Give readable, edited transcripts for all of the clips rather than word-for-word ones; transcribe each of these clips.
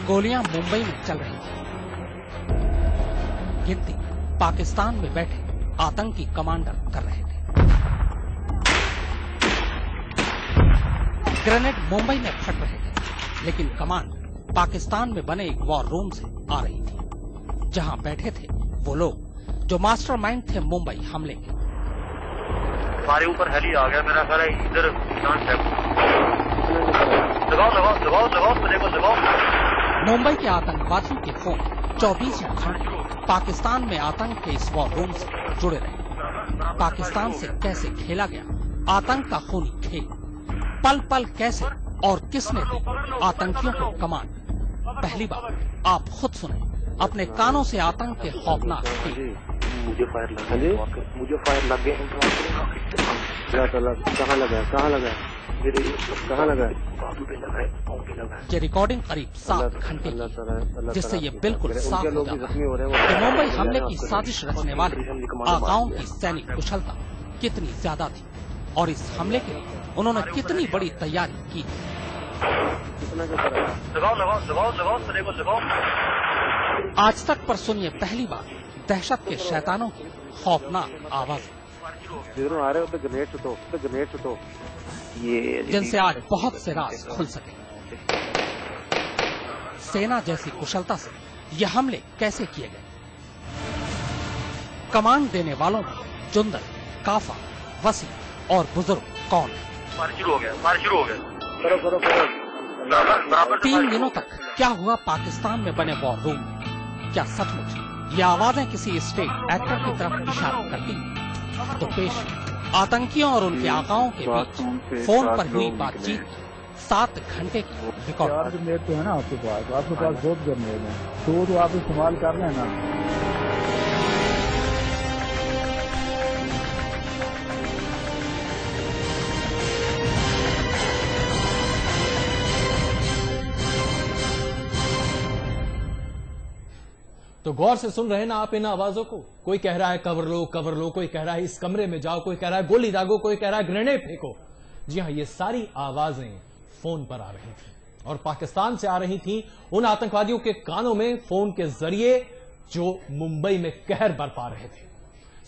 गोलियां मुंबई में चल रही थी। गिनती पाकिस्तान में बैठे आतंकी कमांडर कर रहे थे। ग्रेनेड मुंबई में फट रहे थे, लेकिन कमांड पाकिस्तान में बने एक वॉर रूम से आ रही थी, जहां बैठे थे वो लोग जो मास्टरमाइंड थे मुंबई हमले के। हमारे ऊपर हेली आ गया, मेरा घर है इधर लगाओ। मुंबई के आतंकवादियों के फोन 24 घंटे पाकिस्तान में आतंक के इस वॉर रूम से जुड़े रहे। पाकिस्तान से कैसे खेला गया आतंक का खूनी खेल, पल पल कैसे और किसने दी आतंकियों को कमांड, पहली बार आप खुद सुने अपने कानों से आतंक के खौफनाक खेल। मुझे फायर लग गए। कहाँ लगा? ये रिकॉर्डिंग करीब 7 घंटे की, जिससे ये बिल्कुल साफ हो जाता है कि मुंबई हमले की साजिश रचने वाले आकाओं की सैनिक कुशलता कितनी ज्यादा थी और इस हमले के लिए उन्होंने कितनी बड़ी तैयारी की। आज तक पर सुनिए पहली बार दहशत के शैतानों की खौफनाक आवाज़, जिनसे आज बहुत से राज खुल सके। सेना जैसी कुशलता से ये हमले कैसे किए गए, कमांड देने वालों में जुंदर, काफा, वसी और बुजुर्ग कौन है? 3 दिनों तक क्या हुआ पाकिस्तान में बने वॉर रूम में? क्या सचमुच ये आवाजें किसी स्टेट एक्टर की तरफ इशारा करती हैं? तो पेश आतंकियों और उनके आकाओं के बीच फोन पर हुई बातचीत 7 घंटे की रिकॉर्ड। ग्रेनेड तो है ना आपके पास बहुत ग्रेनेड है, तो आप इस्तेमाल कर रहे हैं ना। तो गौर से सुन रहे हैं ना आप इन आवाजों को। कोई कह रहा है कवर लो, कोई कह रहा है इस कमरे में जाओ, कोई कह रहा है गोली दागो, कोई कह रहा है ग्रेनेड फेंको। जी हां, ये सारी आवाजें फोन पर आ रही थी और पाकिस्तान से आ रही थी उन आतंकवादियों के कानों में फोन के जरिए जो मुंबई में कहर बरपा रहे थे।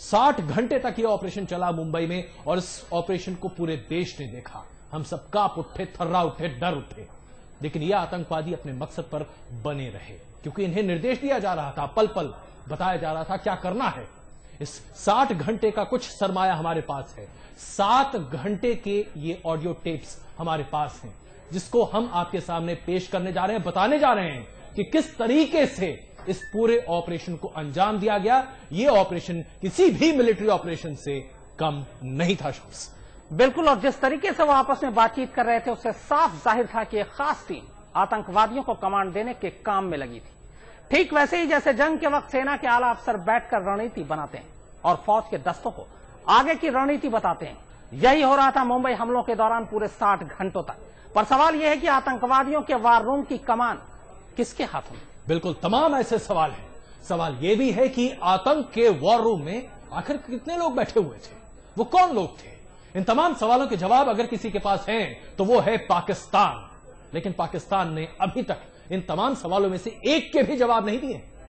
60 घंटे तक यह ऑपरेशन चला मुंबई में और इस ऑपरेशन को पूरे देश ने देखा। हम सब कांप उठे, थर्रा उठे, डर उठे, लेकिन यह आतंकवादी अपने मकसद पर बने रहे, क्योंकि इन्हें निर्देश दिया जा रहा था, पल पल बताया जा रहा था क्या करना है। इस 60 घंटे का कुछ सरमाया हमारे पास है। 7 घंटे के ये ऑडियो टेप्स हमारे पास हैं, जिसको हम आपके सामने पेश करने जा रहे हैं, बताने जा रहे हैं कि किस तरीके से इस पूरे ऑपरेशन को अंजाम दिया गया। ये ऑपरेशन किसी भी मिलिट्री ऑपरेशन से कम नहीं था। शख्स बिल्कुल, और जिस तरीके से वो आपस में बातचीत कर रहे थे उससे साफ जाहिर था कि एक खास टीम आतंकवादियों को कमांड देने के काम में लगी थी। ठीक वैसे ही जैसे जंग के वक्त सेना के आला अफसर बैठकर रणनीति बनाते हैं और फौज के दस्तों को आगे की रणनीति बताते हैं, यही हो रहा था मुंबई हमलों के दौरान पूरे 60 घंटों तक। पर सवाल यह है कि आतंकवादियों के वार रूम की कमान किसके हाथों में? बिल्कुल तमाम ऐसे सवाल हैं। सवाल यह भी है कि आतंक के वॉर रूम में आखिर कितने लोग बैठे हुए थे, वो कौन लोग थे? इन तमाम सवालों के जवाब अगर किसी के पास हैं तो वो है पाकिस्तान। लेकिन पाकिस्तान ने अभी तक इन तमाम सवालों में से एक के भी जवाब नहीं दिए।